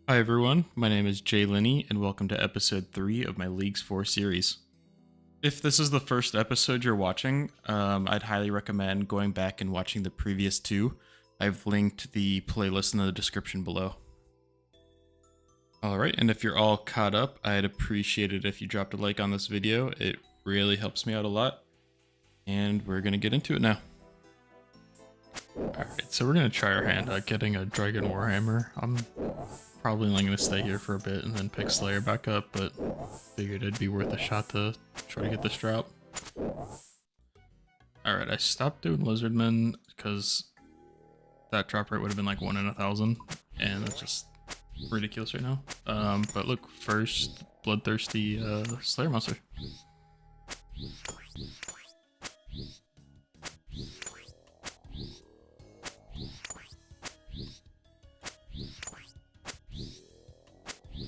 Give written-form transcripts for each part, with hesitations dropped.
Hi everyone, my name is Jay Linney and welcome to episode 3 of my Leagues 4 series. If this is the first episode you're watching, I'd highly recommend going back and watching the previous two. I've linked the playlist in the description below. Alright, and if you're all caught up, I'd appreciate it if you dropped a like on this video. It really helps me out a lot. And we're gonna get into it now. Alright, so we're gonna try our hand at getting a Dragon Warhammer. I'm probably only gonna stay here for a bit and then pick Slayer back up, but figured it'd be worth a shot to try to get this drop. Alright, I stopped doing Lizardmen because that drop rate would have been like 1 in 1,000, and it's just ridiculous right now. But look, first, Bloodthirsty Slayer monster.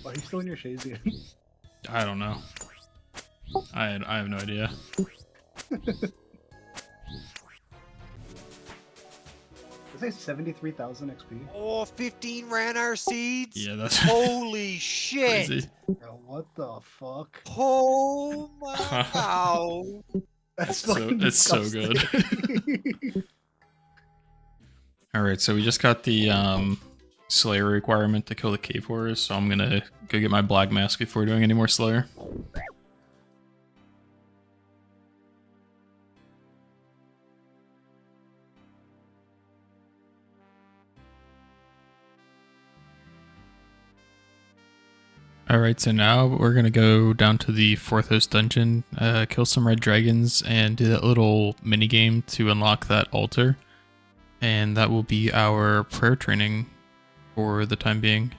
Why are you still in your Shazian? I don't know. I have no idea. Is it 73,000 XP? Oh, 15 Ranar seeds? Yeah, that's Holy shit! crazy. Yo, what the fuck? Oh my god! That's So, fucking it's so good. disgusting. Alright, so we just got the Slayer requirement to kill the cave horrors, so I'm gonna go get my black mask before doing any more Slayer. Alright, so now we're gonna go down to the 4th host dungeon, kill some red dragons, and do that little mini game to unlock that altar. And that will be our prayer training for the time being.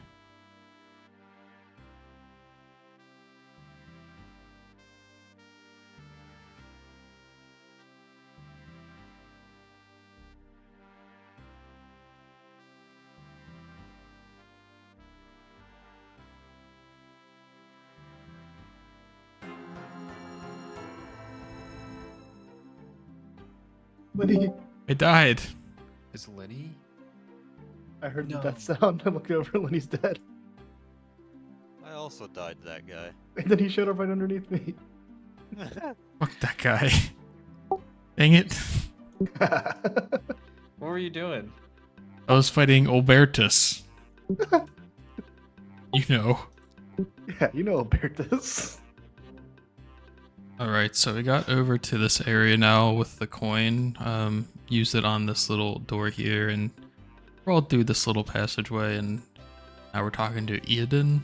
Lenny, I died! Is Lenny? I heard No. the death sound. I looked over, Lenny's dead. I also died to that guy. And then he showed up right underneath me. Fuck that guy. Dang it. What were you doing? I was fighting Albertus. You know. Yeah, you know Albertus. Alright, so we got over to this area now with the coin. Used it on this little door here, and we're all through this little passageway, and now we're talking to Eodin.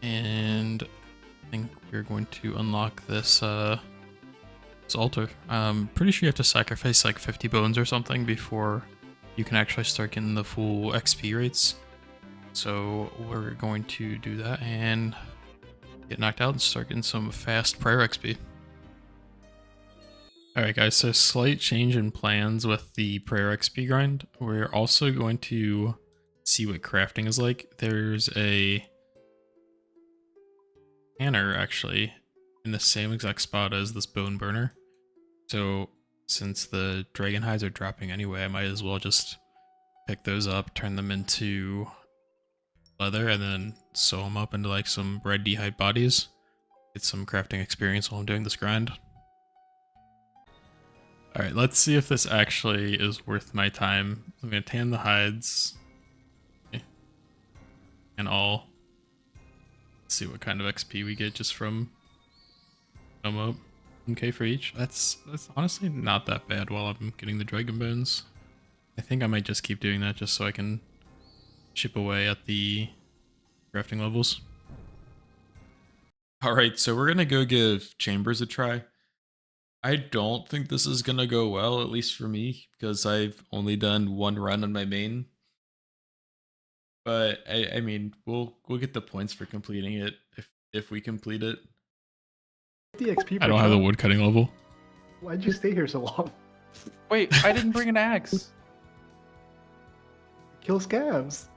And I think we're going to unlock this this altar. Pretty sure you have to sacrifice like 50 bones or something before you can actually start getting the full XP rates. So we're going to do that and get knocked out and start getting some fast prayer XP. Alright guys, so slight change in plans with the prayer XP grind. We're also going to see what crafting is like. There's a canner actually in the same exact spot as this bone burner. So since the dragon hides are dropping anyway, I might as well just pick those up, turn them into leather, and then sew them up into like some red d'hide bodies. Get some crafting experience while I'm doing this grind. Alright, let's see if this actually is worth my time. I'm gonna tan the hides. Okay. And all. Let's see what kind of XP we get just from them up. 1k for each. That's honestly not that bad while I'm getting the dragon bones. I think I might just keep doing that just so I can chip away at the crafting levels. Alright, so we're gonna go give chambers a try. I don't think this is gonna go well, at least for me, because I've only done one run on my main. But I mean, we'll get the points for completing it if we complete it. The XP I don't have the wood cutting level. Why'd you stay here so long? Wait, I didn't bring an axe. Kill scabs.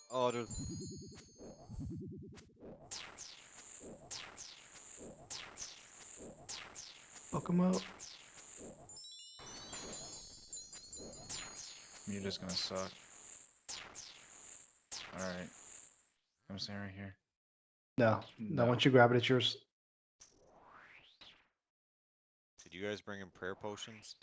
Oh, dude. Fuck him up. You're just gonna suck. Alright. I'm staying right here. No. Once you grab it, it's yours. Did you guys bring in prayer potions?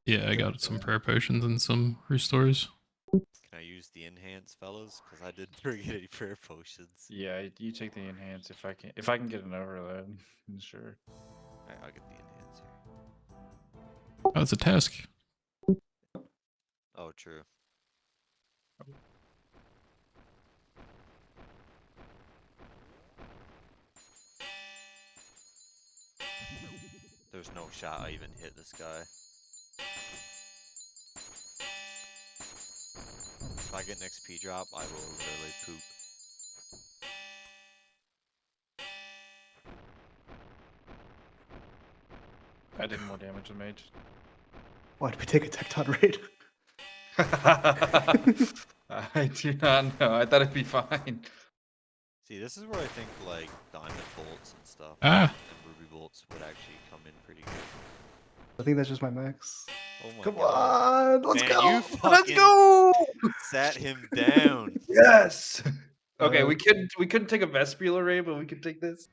Yeah, I got some prayer potions and some restores. Can I use the enhance, fellas? Because I didn't bring any prayer potions. Yeah, you take the enhance if I can get an overload. Sure. Alright, I'll get the enhance here. Oh, it's a task. Oh, true. There's no shot I even hit this guy. If I get an XP drop, I will literally poop. I did more damage than mage. Why did we take a Tecton raid? I do not know. I thought it'd be fine. See, this is where I think like diamond bolts and stuff Ah. and ruby bolts would actually come in pretty good. I think that's just my max. Oh my Come god. on, let's Man, go. you fucking sat him down. Yes. Okay, Uh, we couldn't take a Vespular raid, but we could take this.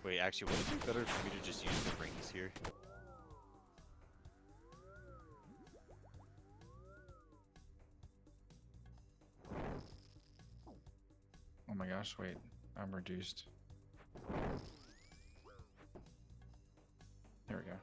Wait, actually, would it be better for me to just use the rings here? Oh my gosh, wait. I'm reduced. There we go.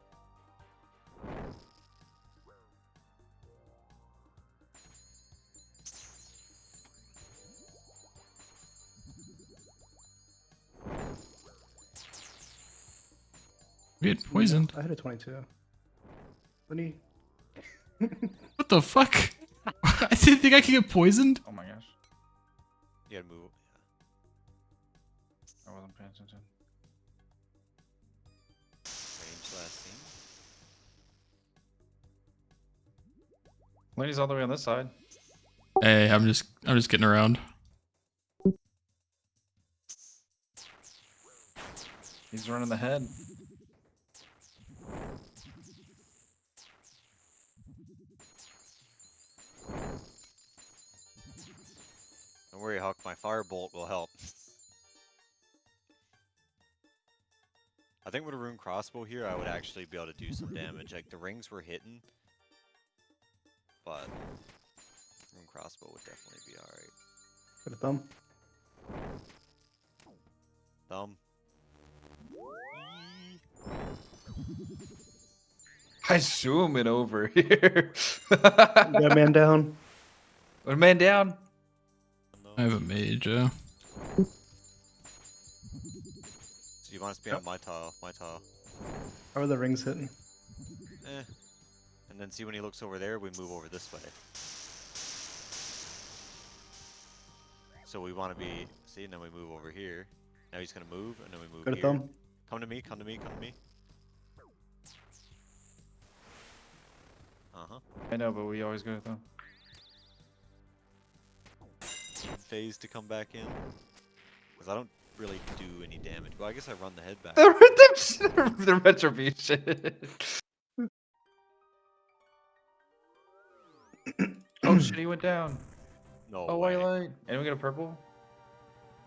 We get poisoned. I had a 22. Lenny. What the fuck? I didn't think I could get poisoned. Oh my gosh. You gotta move. I wasn't paying attention. Range last scene. Lady's all the way on this side. Hey, I'm just getting around. He's running the head. Don't worry, Huck. My firebolt will help. I think with a rune crossbow here, I would actually be able to do some damage. Like the rings were hitting, but rune crossbow would definitely be alright. Got a thumb. Thumb. I zoom it over here. Got a man down. One man down. I have a mage. So you want us to be on my tile? My tile. How are the rings hitting? Eh. And then see when he looks over there, we move over this way. So we want to be, see, and then we move over here. Now he's going to move, and then we move Got a here. thumb. Come to me, come to me, come to me. Uh-huh. I know, but we always go with them. Phase to come back in. Because I don't really do any damage. Well, I guess I run the head back. The retribution. Oh shit, he went down. No Oh, way. white light. Anyone get a purple?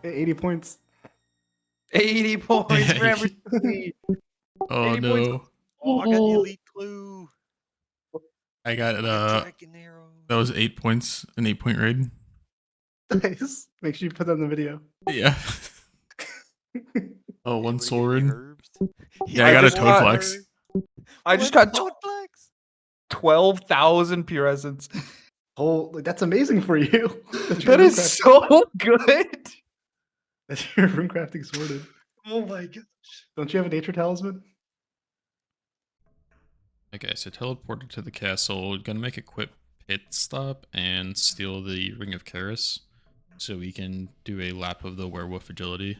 Hey, 80 points. 80 points for everything. Oh 80 points. no. Oh, I got the elite clue. I got Dragon arrow. that was 8 points, an 8-point raid. Nice. Make sure you put that in the video. Yeah. Oh, one Hey, soul we're getting ring. herbs. Yeah, I got a just toad got- flex. I just What? got Toad flex. 12,000 pure essence. Oh, like, that's amazing for you. That is so good. That's your rune crafting sorted. Oh my gosh. Don't you have a nature talisman? Okay, so teleported to the castle. Gonna make a quick pit stop and steal the Ring of Karis, so we can do a lap of the werewolf agility.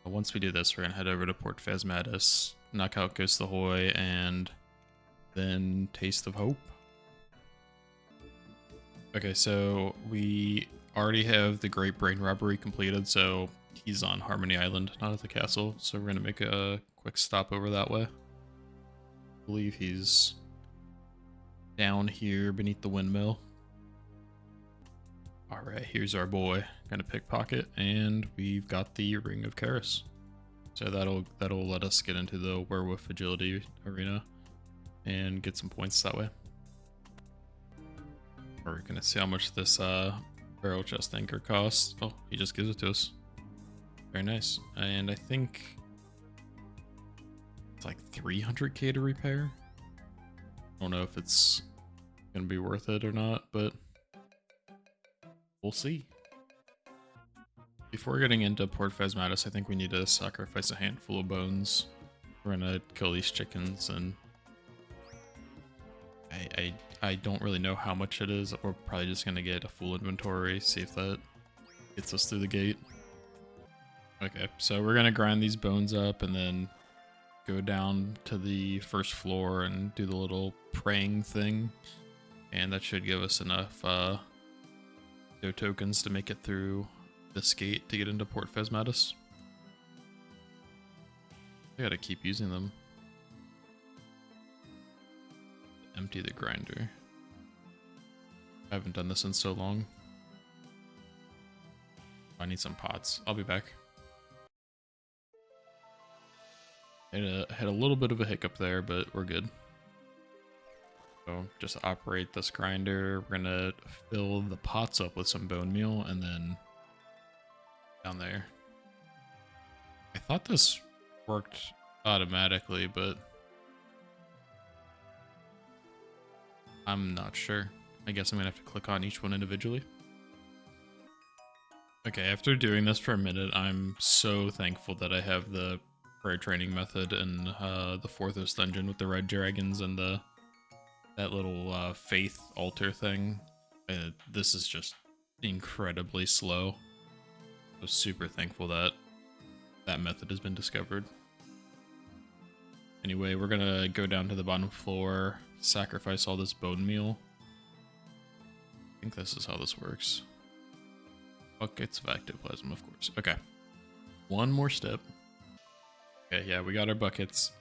Once we do this, we're gonna head over to Port Phasmatis, knock out Ghost Ahoy, and then Taste of Hope. Okay, so we already have the Great Brain Robbery completed, so he's on Harmony Island, not at the castle. So we're gonna make a quick stop over that way. I believe he's down here beneath the windmill. All right, here's our boy. Gonna pickpocket, and we've got the Ring of Karis. So that'll let us get into the Werewolf Agility arena and get some points that way. We're gonna see how much this barrel chest anchor costs. Oh, he just gives it to us. Very nice. And I think it's like 300k to repair. I don't know if it's gonna be worth it or not, but we'll see. Before getting into Port Phasmatis, I think we need to sacrifice a handful of bones. We're gonna kill these chickens, and I don't really know how much it is. We're probably just gonna get a full inventory, see if that gets us through the gate. Okay, so we're gonna grind these bones up and then go down to the first floor and do the little praying thing, and that should give us enough tokens to make it through this gate to get into Port Phasmatis. I gotta keep using them. Empty the grinder. I haven't done this in so long. I need some pots. I'll be back. Had a little bit of a hiccup there, but we're good. So just operate this grinder. We're gonna fill the pots up with some bone meal, and then down there. I thought this worked automatically, but I'm not sure. I guess I'm gonna have to click on each one individually. Okay, after doing this for a minute, I'm so thankful that I have the prayer training method in the Forthos dungeon with the red dragons and that little faith altar thing. This is just incredibly slow. I'm super thankful that that method has been discovered. Anyway, we're gonna go down to the bottom floor, sacrifice all this bone meal. I think this is how this works. Buckets of ectoplasm, of course. Okay. One more step. Okay, yeah, we got our buckets.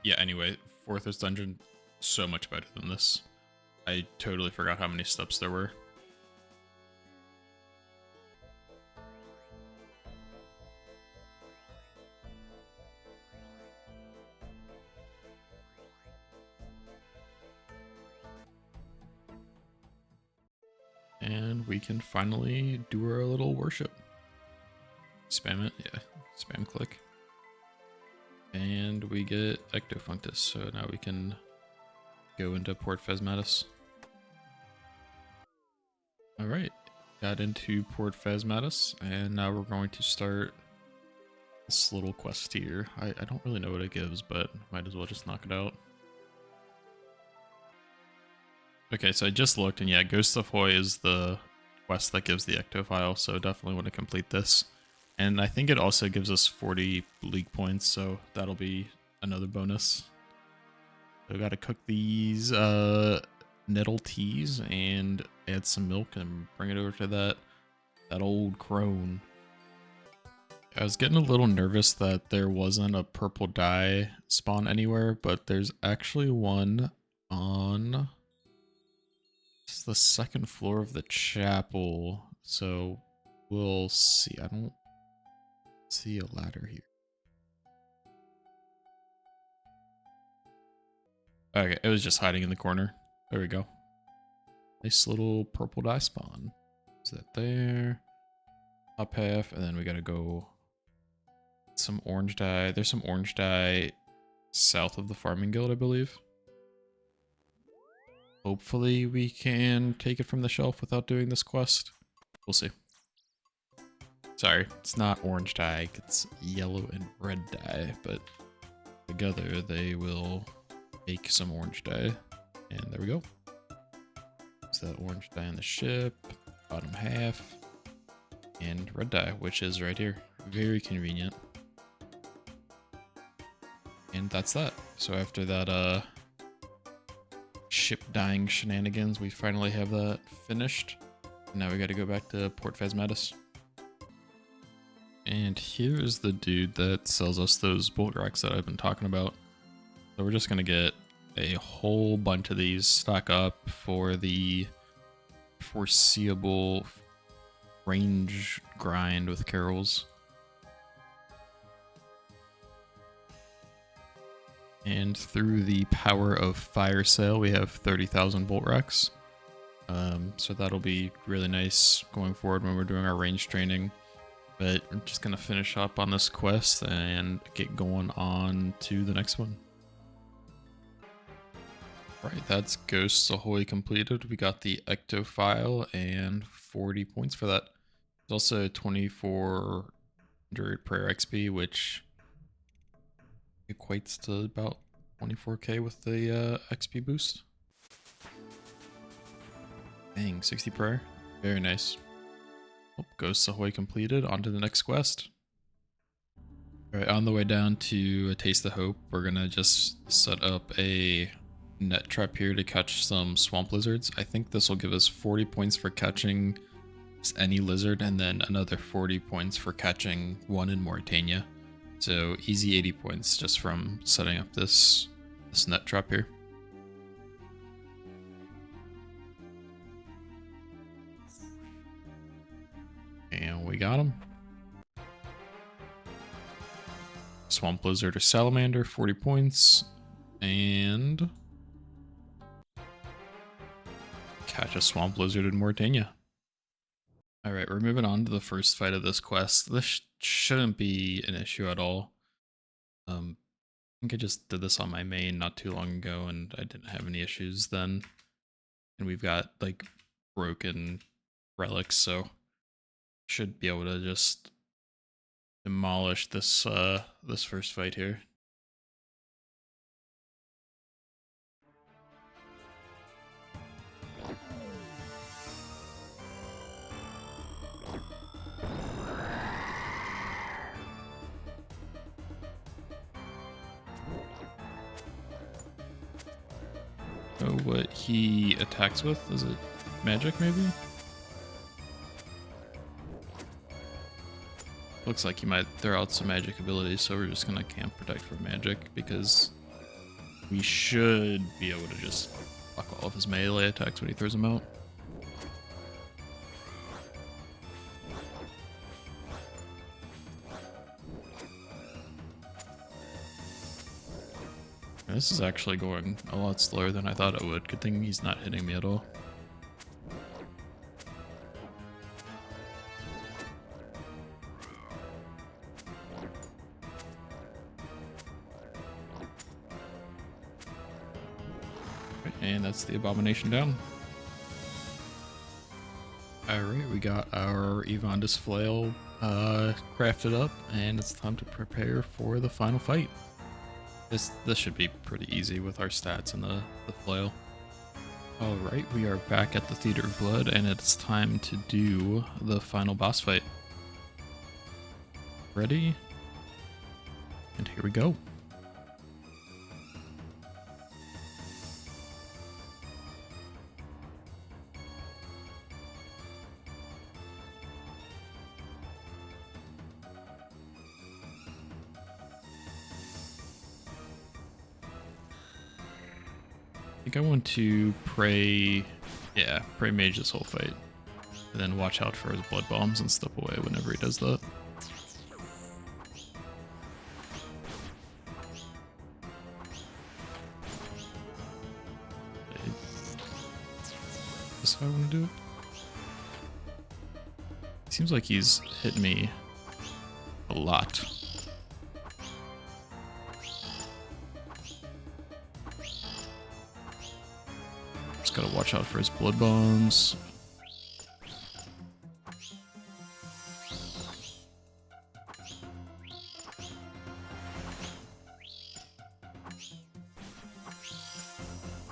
Yeah, anyway, Forthos dungeon, so much better than this. I totally forgot how many steps there were. And we can finally do our little worship. Spam it, yeah, spam click. And we get Ectofunctus, so now we can go into Port Phasmatis. Alright, got into Port Phasmatis, and now we're going to start this little quest here. I don't really know what it gives, but might as well just knock it out. Okay, so I just looked, and yeah, Ghost of Hoy is the quest that gives the Ecto file, so definitely want to complete this. And I think it also gives us 40 league points, so that'll be another bonus. So we gotta cook these nettle teas and add some milk and bring it over to that old crone. I was getting a little nervous that there wasn't a purple dye spawn anywhere, but there's actually one on... It's the second floor of the chapel, so we'll see. I don't see a ladder here. Okay, it was just hiding in the corner. There we go. Nice little purple dye spawn. Is that there? Up half, and then we gotta go some orange dye. There's some orange dye south of the farming guild, I believe. Hopefully we can take it from the shelf without doing this quest. We'll see. Sorry, it's not orange dye, it's yellow and red dye, but together they will make some orange dye. And there we go. So that orange dye on the ship, bottom half, and red dye, which is right here. Very convenient. And that's that. So after that, ship dying shenanigans, we finally have that finished. Now we gotta go back to Port Phasmatis. And here's the dude that sells us those bolt racks that I've been talking about. So we're just gonna get a whole bunch of these, stock up for the foreseeable range grind with carols. And through the power of fire sale, we have 30,000 bolt racks. So that'll be really nice going forward when we're doing our range training. But we're just gonna finish up on this quest and get going on to the next one. Right, that's Ghosts Ahoy completed. We got the Ecto file and 40 points for that. There's also 2400 prayer XP, which equates to about 24k with the XP boost. Dang, 60 prayer. Very nice. Oh, Ghosts Ahoy completed. On to the next quest. Alright, on the way down to a Taste of Hope, we're gonna just set up a net trap here to catch some swamp lizards. I think this will give us 40 points for catching any lizard, and then another 40 points for catching one in Mauritania. So easy 80 points just from setting up this net trap here. And we got him. Swamp lizard or salamander, 40 points. And catch a swamp lizard in Mauritania. Alright, we're moving on to the first fight of this quest. This shouldn't be an issue at all. I think I just did this on my main not too long ago and I didn't have any issues then. And we've got like broken relics, so should be able to just demolish this this first fight here. Oh, what he attacks with? Is it magic, maybe? Looks like he might throw out some magic abilities, so we're just gonna camp protect for magic, because we should be able to just fuck all of his melee attacks when he throws them out. This is actually going a lot slower than I thought it would. Good thing he's not hitting me at all. And that's the abomination down. Alright, we got our Evandus flail crafted up, and it's time to prepare for the final fight. This should be pretty easy with our stats and the flail. Alright, we are back at the Theater of Blood, and it's time to do the final boss fight. Ready? And here we go. I think I want to pray mage this whole fight, and then watch out for his blood bombs and step away whenever he does that. Okay. This is how I want to do it. Seems like he's hit me a lot. Gotta watch out for his blood bombs.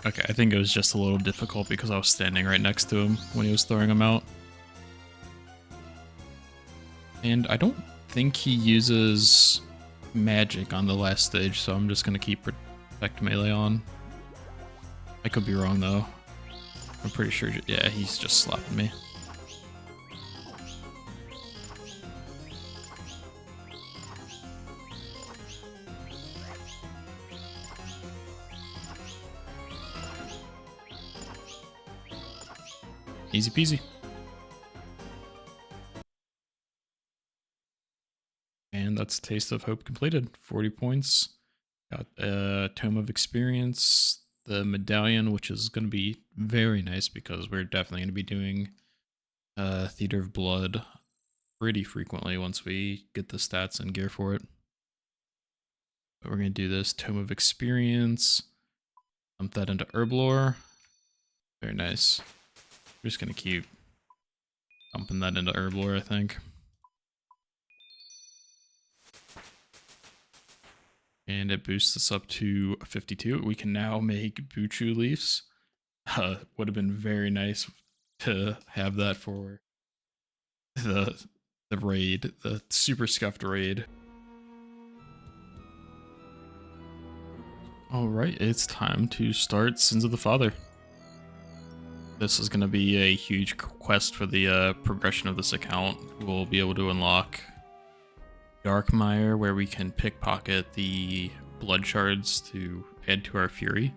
Okay, I think it was just a little difficult because I was standing right next to him when he was throwing them out. And I don't think he uses magic on the last stage, so I'm just gonna keep protect melee on. I could be wrong though. I'm pretty sure, yeah, he's just slapping me. Easy peasy. And that's Taste of Hope completed. 40 points. Got a Tome of Experience, the medallion, which is going to be very nice because we're definitely going to be doing Theater of Blood pretty frequently once we get the stats and gear for it. But we're going to do this Tome of Experience, dump that into Herblore. Very nice. We're just going to keep dumping that into Herblore, I think. And it boosts us up to 52. We can now make Buchu Leafs. Would have been very nice to have that for the raid, the super scuffed raid. Alright, it's time to start Sins of the Father. This is going to be a huge quest for the progression of this account. We'll be able to unlock Darkmire, where we can pickpocket the blood shards to add to our fury.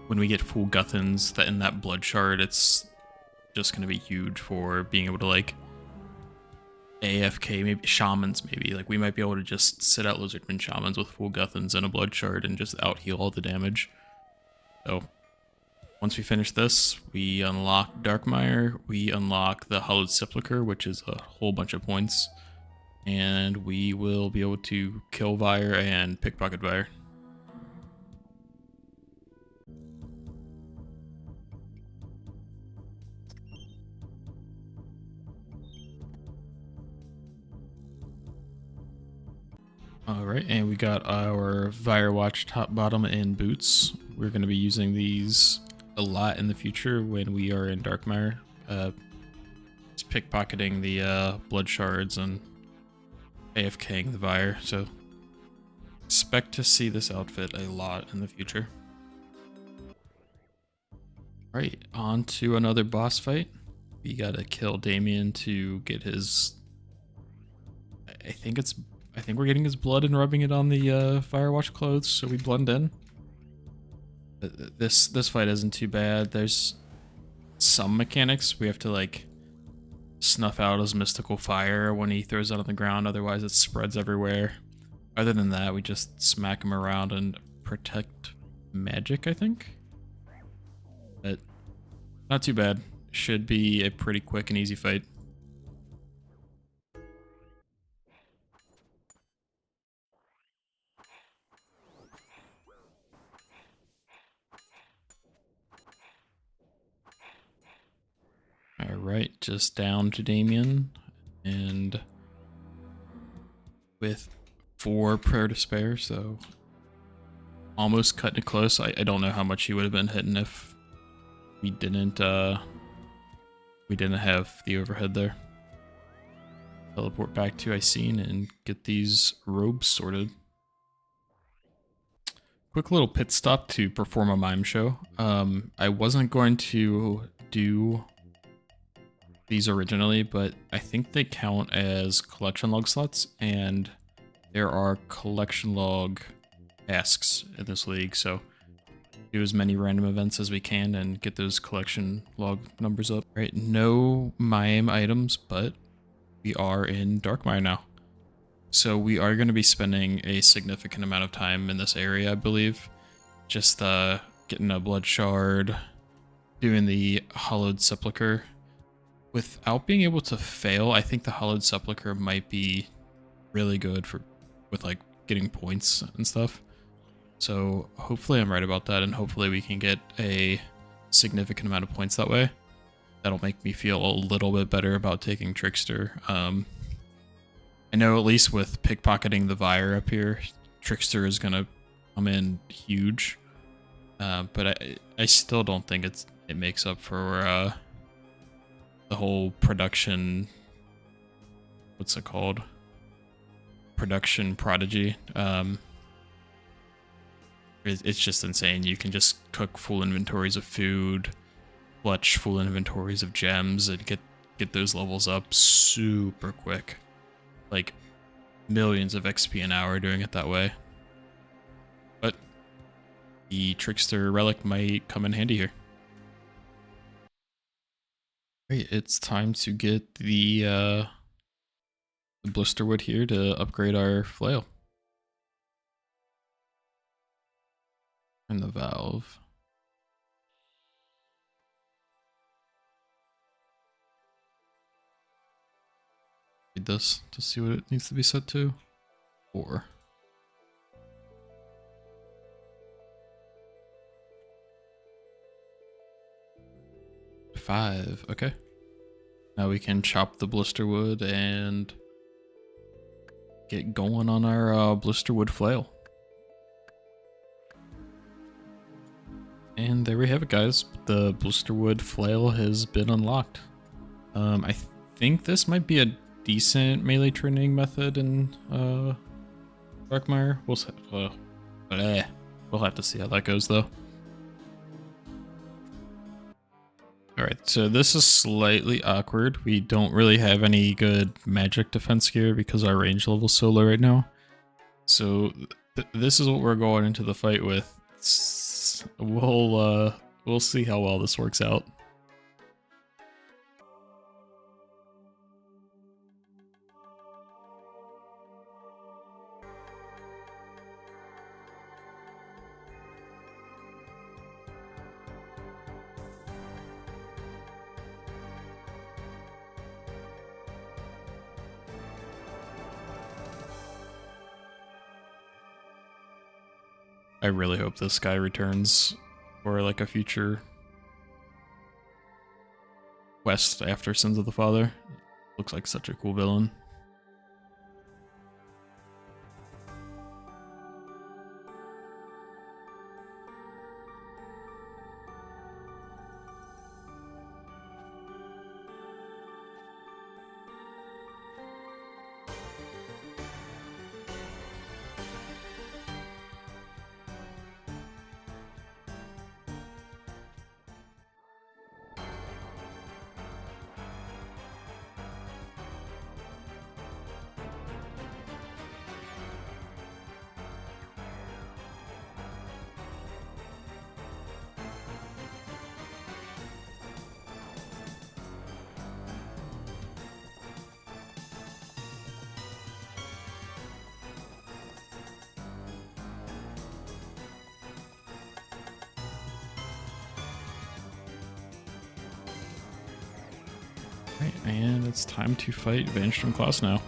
When we get full Guthans in that blood shard, it's just going to be huge for being able to, like, AFK, maybe shamans, maybe. Like, we might be able to just sit out Lizardman shamans with full Guthans and a blood shard and just out heal all the damage. So, once we finish this, we unlock Darkmire, we unlock the Hallowed Sepulchre, which is a whole bunch of points. And we will be able to kill Vire and pickpocket Vire. Alright, and we got our Vire Watch top, bottom, and boots. We're going to be using these a lot in the future when we are in Darkmire. Just pickpocketing the blood shards and AFKing the Vire, so expect to see this outfit a lot in the future. Right, on to another boss fight. We gotta kill Damien to get his... I think we're getting his blood and rubbing it on the Firewatch clothes so we blend in. This fight isn't too bad. There's some mechanics. We have to, like, snuff out his mystical fire when he throws it on the ground, otherwise it spreads everywhere. Other than that, we just smack him around and protect magic, I think? But not too bad. Should be a pretty quick and easy fight. Alright, just down to Damien, and with 4 prayer to spare, so almost cutting it close. I don't know how much he would have been hitting if we didn't have the overhead there. Teleport back to Icene and get these robes sorted. Quick little pit stop to perform a mime show. I wasn't going to do these originally, but I think they count as collection log slots, and there are collection log asks in this league, so do as many random events as we can and get those collection log numbers up. Right, no mime items, but we are in Darkmire now. So we are going to be spending a significant amount of time in this area, I believe. Just getting a blood shard, doing the Hallowed Sepulchre. Without being able to fail, I think the Hallowed Sepulchre might be really good with like getting points and stuff. So hopefully I'm right about that, and hopefully we can get a significant amount of points that way. That'll make me feel a little bit better about taking Trickster. I know at least with pickpocketing the Vire up here, Trickster is gonna come in huge. But I still don't think it makes up for the whole production, what's it called? Production prodigy. It's just insane. You can just cook full inventories of food, clutch full inventories of gems, and get those levels up super quick. Like millions of XP an hour doing it that way. But the Trickster relic might come in handy here. Right, it's time to get the blister wood here to upgrade our flail. And the valve. Read this to see what it needs to be set to. 4. Five. Okay. Now we can chop the blister wood and get going on our blister wood flail. And there we have it, guys. The blister wood flail has been unlocked. I think this might be a decent melee training method in Darkmire. We'll have to see how that goes, though. Alright, so this is slightly awkward. We don't really have any good magic defense gear because our range level's so low right now. So this is what we're going into the fight with. We'll see how well this works out. I really hope this guy returns for like a future quest after Sins of the Father. Looks like such a cool villain. Right, and it's time to fight Vanstrom Klaus now.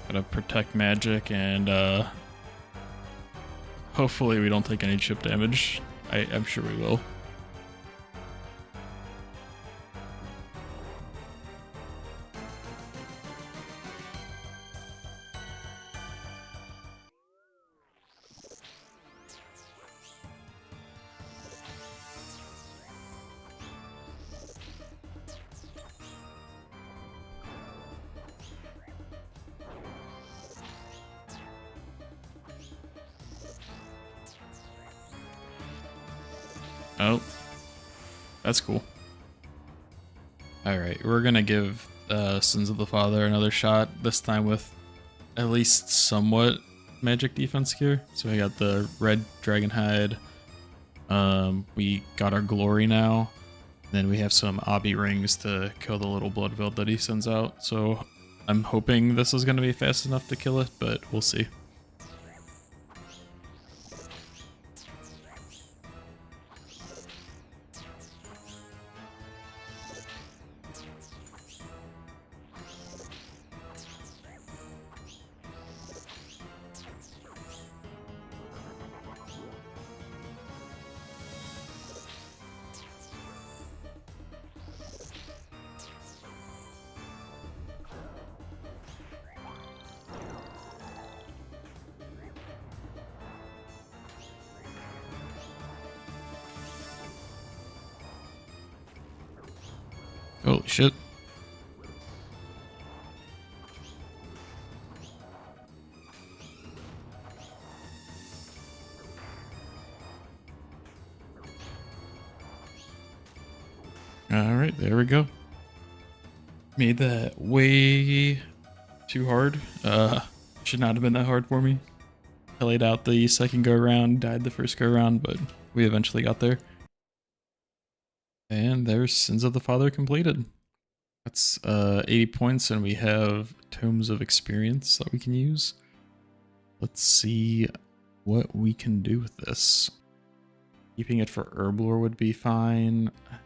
Gotta protect magic and hopefully we don't take any chip damage. I'm sure we will. Oh, that's cool. Alright, we're gonna give Sins of the Father another shot, this time with at least somewhat magic defense gear. So we got the red dragon hide, we got our glory now, then we have some obby rings to kill the little blood veil that he sends out. So I'm hoping this is gonna be fast enough to kill it, but we'll see. Holy shit. Alright, there we go. Made that way too hard. Should not have been that hard for me. I laid out the second go around, died the first go around, but we eventually got there. And there's Sins of the Father completed. That's 80 points, and we have Tomes of Experience that we can use. Let's see what we can do with this. Keeping it for Herblore would be fine. I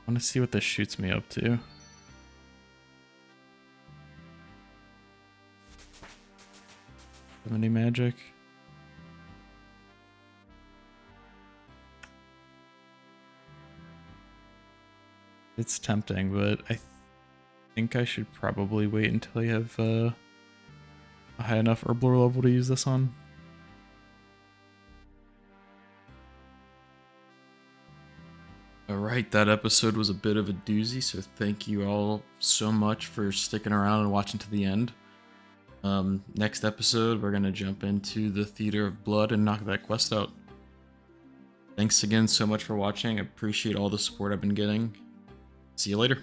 want to see what this shoots me up to. 70 magic. It's tempting, but I think I should probably wait until I have a high enough Herblore level to use this on. Alright, that episode was a bit of a doozy, so thank you all so much for sticking around and watching to the end. Next episode, we're going to jump into the Theater of Blood and knock that quest out. Thanks again so much for watching. I appreciate all the support I've been getting. See you later.